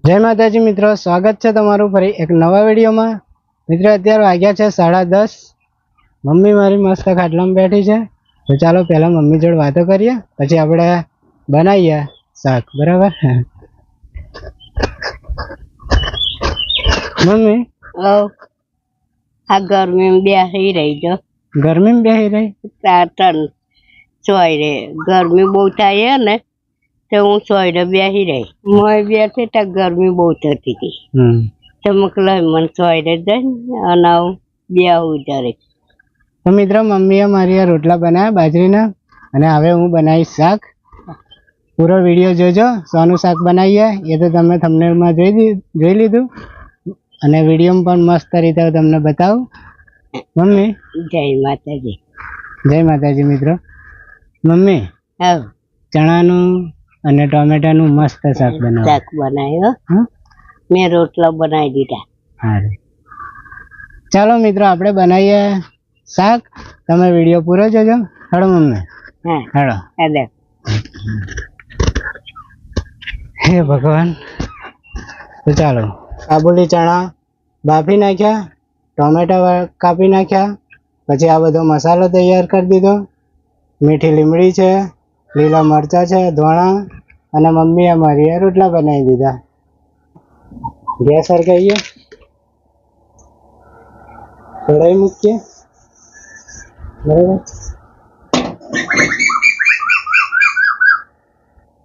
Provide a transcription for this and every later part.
જય માતાજી મિત્રો, સ્વાગત છે તમારું ફરી એક નવા વિડીયોમાં। મિત્રો અત્યારે વાગ્યા છે 10:30। મમ્મી મારી મસ્ત ખાટલામાં બેઠી છે, તો ચાલો પહેલા મમ્મી જોડે વાતો કરીએ, પછી આપણે બનાવીએ શાક, બરાબર? મમ્મી આ ગરમીમાં બેસી રહી જો, ગરમીમાં બેસી રહી? તન સોયરે ગરમી બહુ થાય ને, તો હું સોયરે બેસી રહી। મોય બેઠી તો ગરમી બહુ થતી હતી, તો મોકલાય મને સોયરે જઈને અને બેહું જરીક। તો મિત્રો મમ્મીએ મારી આ રોટલા બનાવ્યા બાજરીના, અને હવે હું બનાવીશ શાક। પૂરો વિડીયો જોજો, શાનું શાક બનાવીએ એ તો તમે થંબનેલમાં જોઈ લીધું, અને વિડીયોમાં પણ મસ્ત રીતે તમને બતાવું। મમ્મી જય માતાજી। જય માતાજી મિત્રો। મમ્મી ચણાનું અને ટોમેટાનું મસ્ત શાક બનાવ્યું। શાક બનાવ્યો, મેં રોટલા બનાવી દીધા। હા, ચાલો મિત્રો આપણે બનાવીએ શાક, તમે વિડીયો પૂરો જોજો। હેડો મમ્મી, હેડો। હે ભગવાન। તો ચાલો, કાબુલી ચણા બાફી નાખ્યા, ટોમેટા કાપી નાખ્યા, પછી આ બધો મસાલો તૈયાર કરી દીધો। મીઠી લીમડી છે, લીલા મરચાં છે, ધોણા, અને મમ્મીએ મારી રોટલા બનાવી દીધા। ગેસ હરગાઈએ, કઢાઈ મૂકીએ, બરાબર?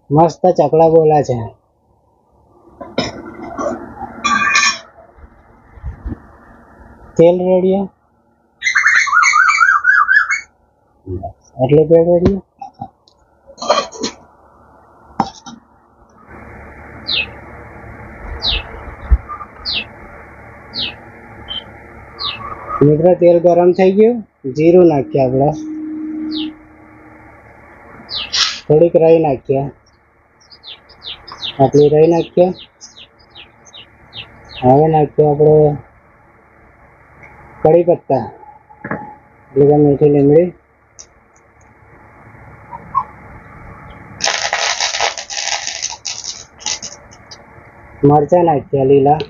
મસ્ત ચકલા બોલા છે। તેલ રેડીએ, એટલે તેલ રેડીએ। મિત્રો તેલ ગરમ થઈ ગયું, જીરું નાખીએ આપણે, થોડીક રાઈ નાખીએ, આટલી રાઈ નાખીએ। હવે નાખીએ આપણે કઢી પત્તા, એટલે કે મીઠી લીમડી, મરચાં નાખીએ લીલા,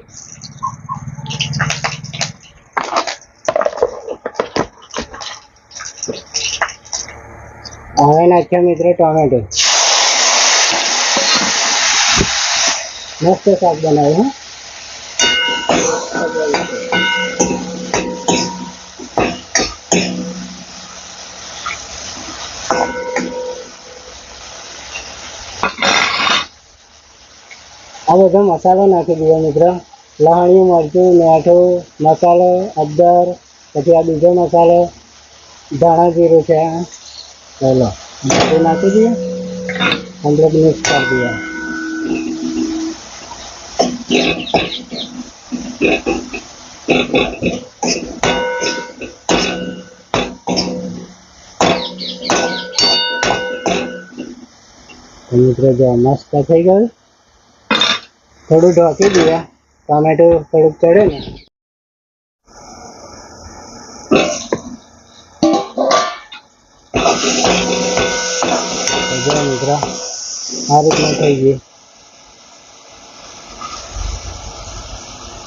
હવે નાખ્યા મિત્રો ટોમેટો। મસ્ત શાક બનાવ્યું। આ બધો મસાલો નાખી દીધો મિત્રો, લસણિયું, મરચું, મીઠું, મસાલો, અદર, પછી આ બીજો મસાલો ધાણા જીરું છે, ચલો બધું નાખી દઈએ, કમ્પ્લીટ મિક્સ કરી દઈએ। મિત્રો જો મસ્ત થઈ ગયું, થોડું ઢોકી દઈએ, ટોમેટો થોડુંક ચડે ને। મિત્રો આ રીતનું થઈ ગયું।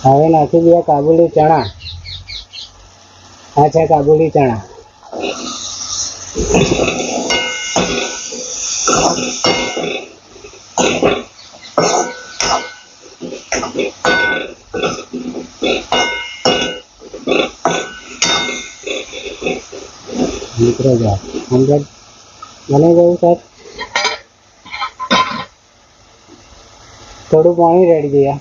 હવે નાખી દઈએ કાબુલી ચણા, આ છે કાબુલી ચણા। મિત્રો જો કમ્પ્લીટ બની ગયું સર, થોડું પાણી રેડી દઈએ।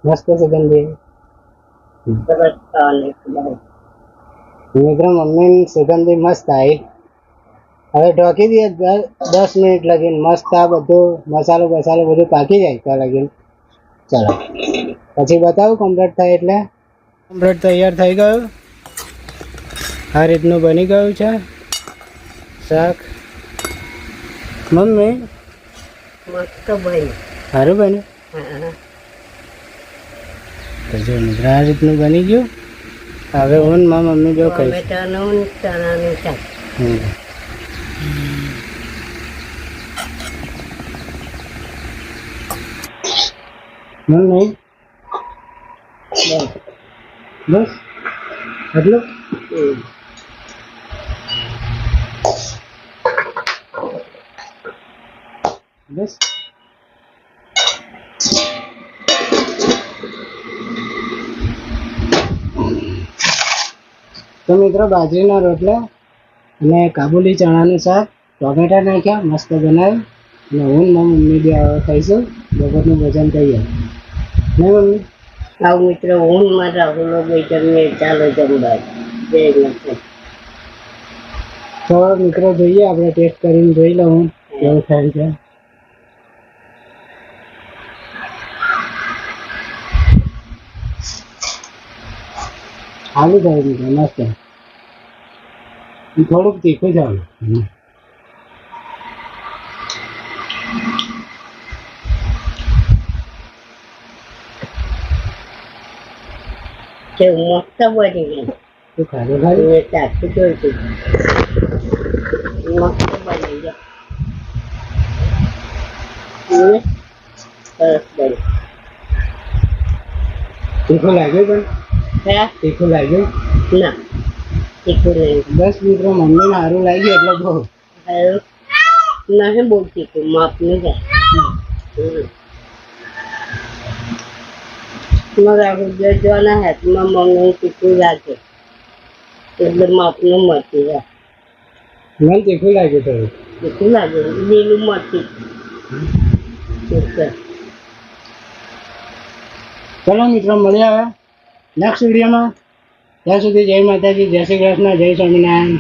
મસ્ત સુગંધી। મિત્રો મમ્મીની સુગંધી મસ્ત આવી। હવે ઢોકી દઈએ 10 મિનિટ લગીને, મસ્ત આ બધું મસાલો બધું પાકી જાય તો લગીને। ચાલો પછી બતાવું કમ્પ્લીટ થાય એટલે। કમ્પ્લીટ તૈયાર થઈ ગયું, આ રીતનું બની ગયું છે શાક। મમ્મી મસ્ત બન્યું, સારું બન્યું। તો જો મિત્રો આ રીતનું બની ગયું. હવે હું માં મમ્મી જો કહીશ. ટમેટાનું ચણાનું શાક. નહીં બસ એટલું. બસ તો મિત્રો બાજરીના રોટલા અને કાબુલી ચણાનું શાક ટોમેટા નાખ્યા મસ્ત બનાવ્યું અને હું મમ્મી બી ખાઈશું. બપોરનું ભોજન તૈયાર નહીં મમ્મી? આવું મિત્રો ઊનમાં રાહુલો ભાઈ જમીએ ચાલો જમવા જય માતા. તો મિત્રો જોઈએ આપણે ટેસ્ટ કરીને જોઈ લઉં કેવું થાય છે. સારું થાય મિત્રો મસ્ત. થોડુંક તીખું છે. તે મસ્ત બની ગયું. તું ખાધું ખાલી મેં ચાખી જોઈતું મસ્ત બની ગયું. સરસ બન્યું. તીખું લાગ્યું પણ હા તીખું લાગ્યું ના તીખું નહીં. બસ મિત્રો મમ્મીને સારું લાગ્યું એટલે બહુ. સારું નહીં બહુ તીખું માપનું છે. મારા ગુજરાતના હાથમાં મમ્મી તીખું લાગે એટલે માપનું મરચું છે. મને તીખું લાગ્યું થોડું. તીખું લાગે લીલું મરચું. ચલો મિત્રો મળીએ હવે નેક્સ્ટ વિડીયોમાં. ત્યાં સુધી જય માતાજી, જય શ્રી કૃષ્ણ, જય સ્વામિનારાયણ.